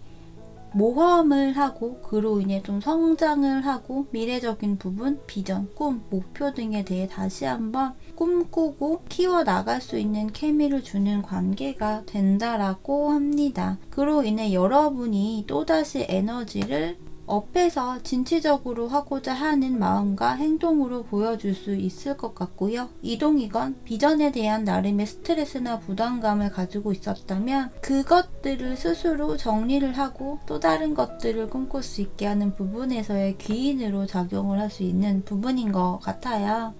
[SPEAKER 1] 모험을 하고 그로 인해 좀 성장을 하고 미래적인 부분, 비전, 꿈, 목표 등에 대해 다시 한번 꿈꾸고 키워나갈 수 있는 케미를 주는 관계가 된다라고 합니다. 그로 인해 여러분이 또다시 에너지를 업해서 진취적으로 하고자 하는 마음과 행동으로 보여줄 수 있을 것 같고요. 이동이건 비전에 대한 나름의 스트레스나 부담감을 가지고 있었다면 그것들을 스스로 정리를 하고 또 다른 것들을 꿈꿀 수 있게 하는 부분에서의 귀인으로 작용을 할 수 있는 부분인 것 같아요.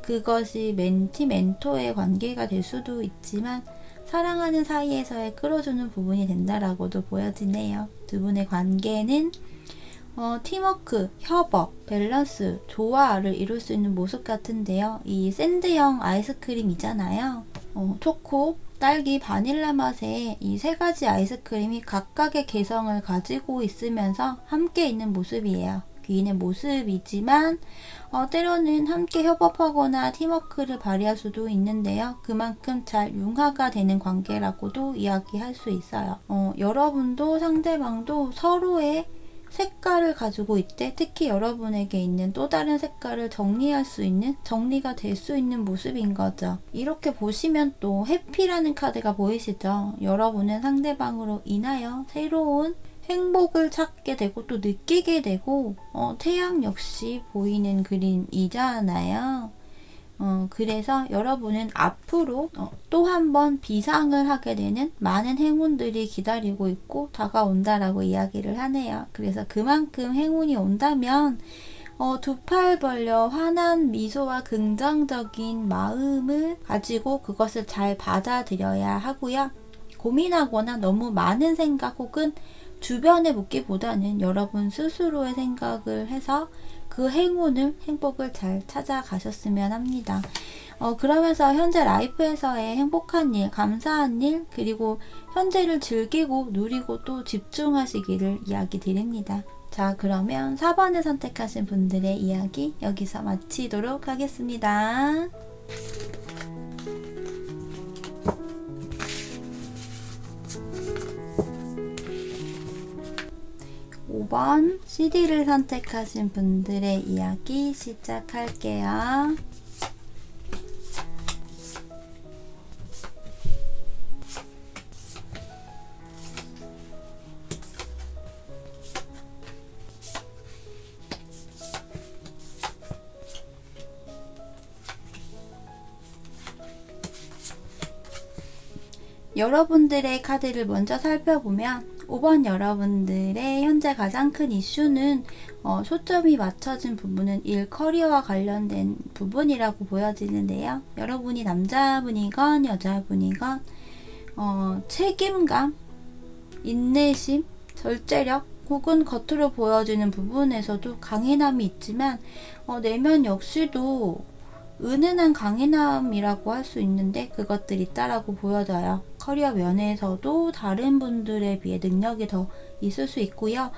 [SPEAKER 1] 그것이 멘티 멘토의 관계가 될 수도 있지만 사랑하는 사이에서의 끌어주는 부분이 된다라고도 보여지네요. 두 분의 관계는 팀워크, 협업, 밸런스, 조화를 이룰 수 있는 모습 같은데요. 이 샌드형 아이스크림이잖아요. 초코, 딸기, 바닐라 맛의 이 세 가지 아이스크림이 각각의 개성을 가지고 있으면서 함께 있는 모습이에요. 귀인의 모습이지만 때로는 함께 협업하거나 팀워크를 발휘할 수도 있는데요. 그만큼 잘 융화가 되는 관계라고도 이야기할 수 있어요. 여러분도 상대방도 서로의 색깔을 가지고 있대, 특히 여러분에게 있는 또 다른 색깔을 정리할 수 있는, 정리가 될 수 있는 모습인 거죠. 이렇게 보시면 또 해피라는 카드가 보이시죠? 여러분은 상대방으로 인하여 새로운 행복을 찾게 되고 또 느끼게 되고 태양 역시 보이는 그림이잖아요. 그래서 여러분은 앞으로 또 한 번 비상을 하게 되는 많은 행운들이 기다리고 있고 다가온다라고 이야기를 하네요. 그래서 그만큼 행운이 온다면 두 팔 벌려 환한 미소와 긍정적인 마음을 가지고 그것을 잘 받아들여야 하고요. 고민하거나 너무 많은 생각 혹은 주변에 묻기보다는 여러분 스스로의 생각을 해서 그 행운을, 행복을 잘 찾아가셨으면 합니다. 그러면서 현재 라이프에서의 행복한 일, 감사한 일, 그리고 현재를 즐기고 누리고 또 집중하시기를 이야기 드립니다. 자, 그러면 4번을 선택하신 분들의 이야기 여기서 마치도록 하겠습니다. 5번 CD를 선택하신 분들의 이야기 시작할게요. 여러분들의 카드를 먼저 살펴보면 5번 여러분들의 현재 가장 큰 이슈는 초점이 맞춰진 부분은 일 커리어와 관련된 부분이라고 보여지는데요. 여러분이 남자분이건 여자분이건 책임감, 인내심, 절제력 혹은 겉으로 보여지는 부분에서도 강인함이 있지만 내면 역시도 은은한 강인함이라고 할 수 있는데 그것들이 있다라고 보여져요. 커리어 면에서도 다른 분들에 비해 능력이 더 있을 수 있고요.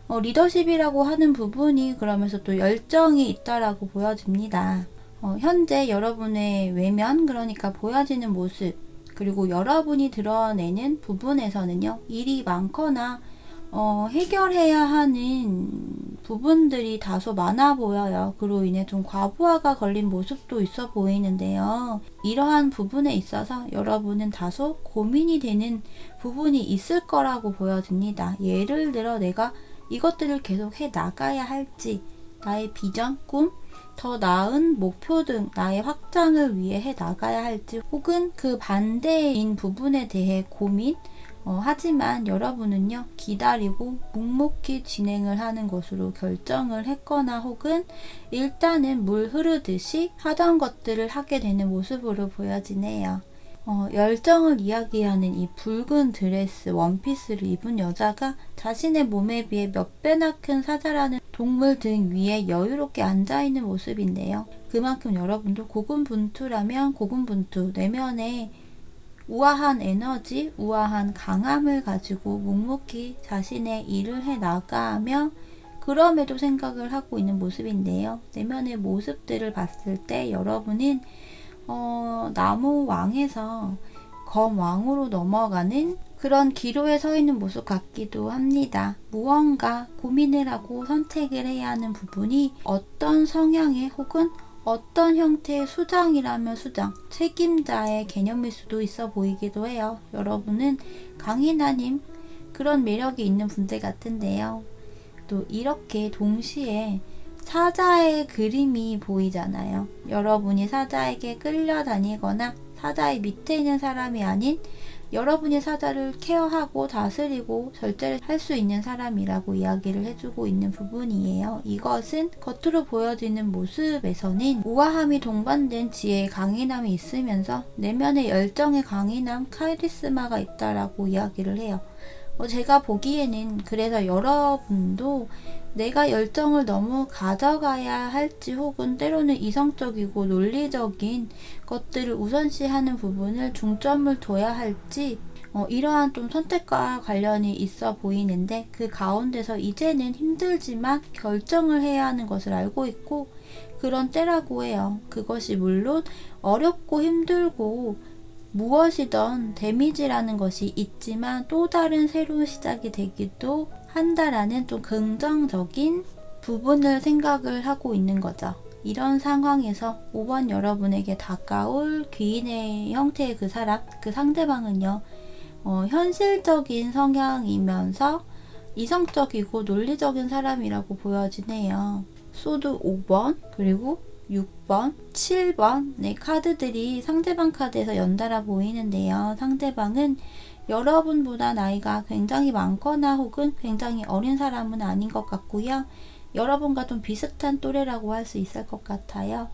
[SPEAKER 1] 리더십이라고 하는 부분이 그러면서 또 열정이 있다라고 보여집니다. 현재 여러분의 외면, 그러니까 보여지는 모습, 그리고 여러분이 드러내는 부분에서는요, 일이 많거나 해결해야 하는 부분들이 다소 많아 보여요. 그로 인해 좀 과부하가 걸린 모습도 있어 보이는데요. 이러한 부분에 있어서 여러분은 다소 고민이 되는 부분이 있을 거라고 보여집니다. 예를 들어 내가 이것들을 계속 해 나가야 할지, 나의 비전, 꿈, 더 나은 목표 등 나의 확장을 위해 해 나가야 할지, 혹은 그 반대인 부분에 대해 고민, 하지만 여러분은요, 기다리고 묵묵히 진행을 하는 것으로 결정을 했거나 혹은 일단은 물 흐르듯이 하던 것들을 하게 되는 모습으로 보여지네요. 열정을 이야기하는 이 붉은 드레스, 원피스를 입은 여자가 자신의 몸에 비해 몇 배나 큰 사자라는 동물 등 위에 여유롭게 앉아있는 모습인데요. 그만큼 여러분도 고군분투라면 고군분투, 내면에 우아한 에너지, 우아한 강함을 가지고 묵묵히 자신의 일을 해 나가며 그럼에도 생각을 하고 있는 모습인데요. 내면의 모습들을 봤을 때 여러분은 나무 왕에서 검 왕으로 넘어가는 그런 기로에 서 있는 모습 같기도 합니다. 무언가 고민을 하고 선택을 해야 하는 부분이 어떤 성향의 혹은 어떤 형태의 수장이라면 수장, 책임자의 개념일 수도 있어 보이기도 해요. 여러분은 강인한 힘, 그런 매력이 있는 분들 같은데요. 또 이렇게 동시에 사자의 그림이 보이잖아요. 여러분이 사자에게 끌려다니거나 사자의 밑에 있는 사람이 아닌 여러분이 사자를 케어하고 다스리고 절제를 할 수 있는 사람이라고 이야기를 해주고 있는 부분이에요. 이것은 겉으로 보여지는 모습에서는 우아함이 동반된 지혜의 강인함이 있으면서 내면의 열정의 강인함, 카리스마가 있다라고 이야기를 해요. 제가 보기에는 그래서 여러분도 내가 열정을 너무 가져가야 할지 혹은 때로는 이성적이고 논리적인 것들을 우선시하는 부분을 중점을 둬야 할지 이러한 좀 선택과 관련이 있어 보이는데 그 가운데서 이제는 힘들지만 결정을 해야 하는 것을 알고 있고 그런 때라고 해요. 그것이 물론 어렵고 힘들고 무엇이든 데미지라는 것이 있지만 또 다른 새로운 시작이 되기도 한다라는 좀 긍정적인 부분을 생각을 하고 있는 거죠. 이런 상황에서 5번 여러분에게 다가올 귀인의 형태의 그 사람, 그 상대방은요. 현실적인 성향이면서 이성적이고 논리적인 사람이라고 보여지네요. 소드 5번 그리고 6번, 7번 네, 카드들이 상대방 카드에서 연달아 보이는데요. 상대방은 여러분보다 나이가 굉장히 많거나 혹은 굉장히 어린 사람은 아닌 것 같고요. 여러분과 좀 비슷한 또래라고 할 수 있을 것 같아요.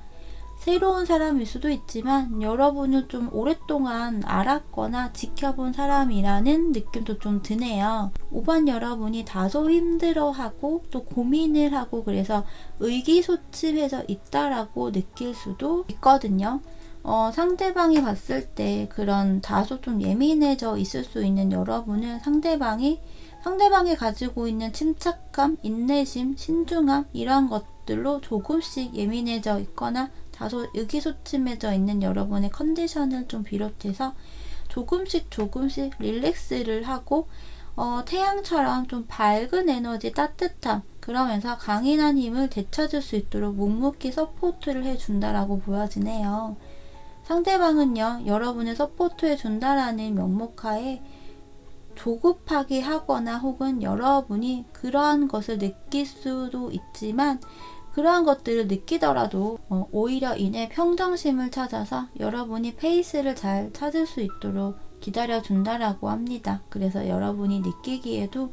[SPEAKER 1] 새로운 사람일 수도 있지만 여러분을 좀 오랫동안 알았거나 지켜본 사람이라는 느낌도 좀 드네요. 5번 여러분이 다소 힘들어하고 또 고민을 하고 그래서 의기소침해져 있다라고 느낄 수도 있거든요. 상대방이 봤을 때 그런 다소 좀 예민해져 있을 수 있는 여러분을 상대방이 가지고 있는 침착함, 인내심, 신중함 이런 것들로 조금씩 예민해져 있거나 다소 의기소침해져 있는 여러분의 컨디션을 좀 비롯해서 조금씩 릴렉스를 하고 태양처럼 좀 밝은 에너지, 따뜻함 그러면서 강인한 힘을 되찾을 수 있도록 묵묵히 서포트를 해준다라고 보여지네요. 상대방은요, 여러분을 서포트해 준다라는 명목하에 조급하게 하거나 혹은 여러분이 그러한 것을 느낄 수도 있지만 그러한 것들을 느끼더라도 오히려 이내 평정심을 찾아서 여러분이 페이스를 잘 찾을 수 있도록 기다려준다라고 합니다. 그래서 여러분이 느끼기에도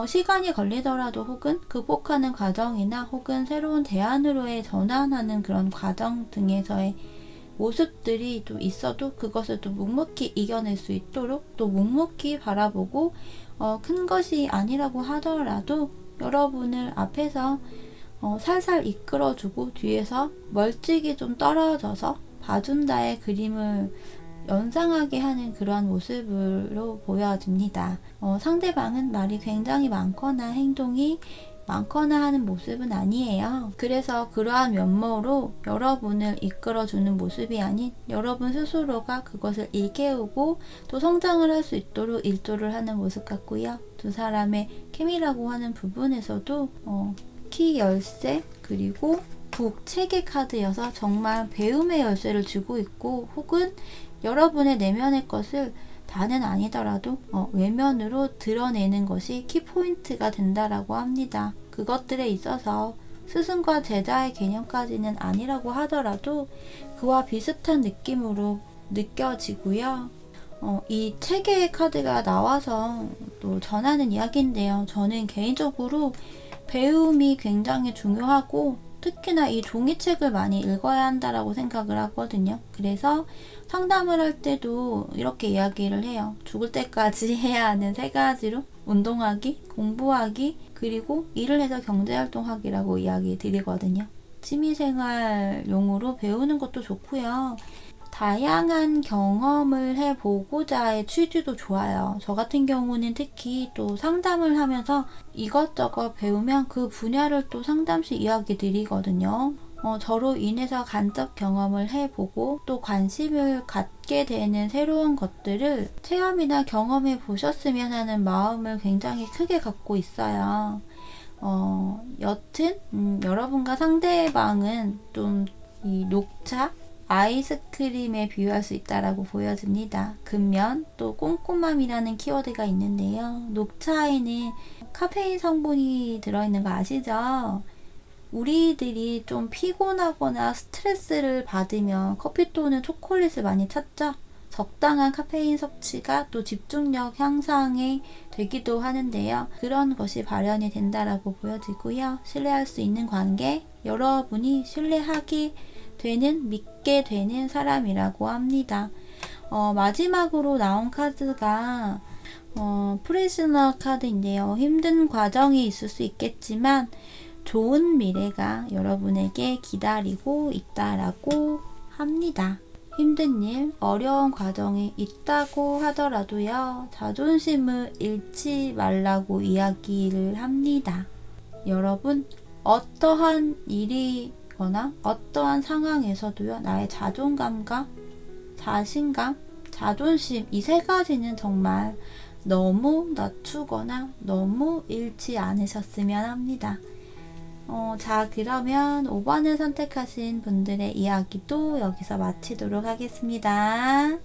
[SPEAKER 1] 시간이 걸리더라도 혹은 극복하는 과정이나 혹은 새로운 대안으로의 전환하는 그런 과정 등에서의 모습들이 좀 있어도 그것을 또 묵묵히 이겨낼 수 있도록 또 묵묵히 바라보고 큰 것이 아니라고 하더라도 여러분을 앞에서 살살 이끌어주고 뒤에서 멀찍이 좀 떨어져서 봐준다의 그림을 연상하게 하는 그러한 모습으로 보여집니다. 상대방은 말이 굉장히 많거나 행동이 많거나 하는 모습은 아니에요. 그래서 그러한 면모로 여러분을 이끌어주는 모습이 아닌 여러분 스스로가 그것을 일깨우고 또 성장을 할 수 있도록 일조를 하는 모습 같고요. 두 사람의 케미라고 하는 부분에서도 키 열쇠 그리고 북 체계 카드여서 정말 배움의 열쇠를 쥐고 있고 혹은 여러분의 내면의 것을 다는 아니더라도 외면으로 드러내는 것이 키포인트가 된다라고 합니다. 그것들에 있어서 스승과 제자의 개념까지는 아니라고 하더라도 그와 비슷한 느낌으로 느껴지고요. 이 체계의 카드가 나와서 또 전하는 이야기인데요. 저는 개인적으로 배움이 굉장히 중요하고 특히나 이 종이책을 많이 읽어야 한다라고 생각을 하거든요. 그래서 상담을 할 때도 이렇게 이야기를 해요. 죽을 때까지 해야 하는 3가지로 운동하기, 공부하기, 그리고 일을 해서 경제활동하기라고 이야기 드리거든요. 취미생활용으로 배우는 것도 좋고요. 다양한 경험을 해보고자의 취지도 좋아요. 저 같은 경우는 특히 또 상담을 하면서 이것저것 배우면 그 분야를 또 상담시 이야기 드리거든요. 저로 인해서 간접 경험을 해보고 또 관심을 갖게 되는 새로운 것들을 체험이나 경험해 보셨으면 하는 마음을 굉장히 크게 갖고 있어요. 여튼 여러분과 상대방은 좀 이 녹차, 아이스크림에 비유할 수 있다라고 보여집니다. 근면 또 꼼꼼함이라는 키워드가 있는데요. 녹차에는 카페인 성분이 들어있는 거 아시죠? 우리들이 좀 피곤하거나 스트레스를 받으면 커피 또는 초콜릿을 많이 찾죠? 적당한 카페인 섭취가 또 집중력 향상이 되기도 하는데요. 그런 것이 발현이 된다라고 보여지고요. 신뢰할 수 있는 관계, 여러분이 신뢰하게 되는, 믿게 되는 사람이라고 합니다. 마지막으로 나온 카드가 프리즈너 카드인데요. 힘든 과정이 있을 수 있겠지만 좋은 미래가 여러분에게 기다리고 있다라고 합니다. 힘든 일, 어려운 과정이 있다고 하더라도요, 자존심을 잃지 말라고 이야기를 합니다. 여러분, 어떠한 일이거나 어떠한 상황에서도요, 나의 자존감과 자신감, 자존심, 이 세 가지는 정말 너무 낮추거나 너무 잃지 않으셨으면 합니다. 자, 그러면 5번을 선택하신 분들의 이야기도 여기서 마치도록 하겠습니다.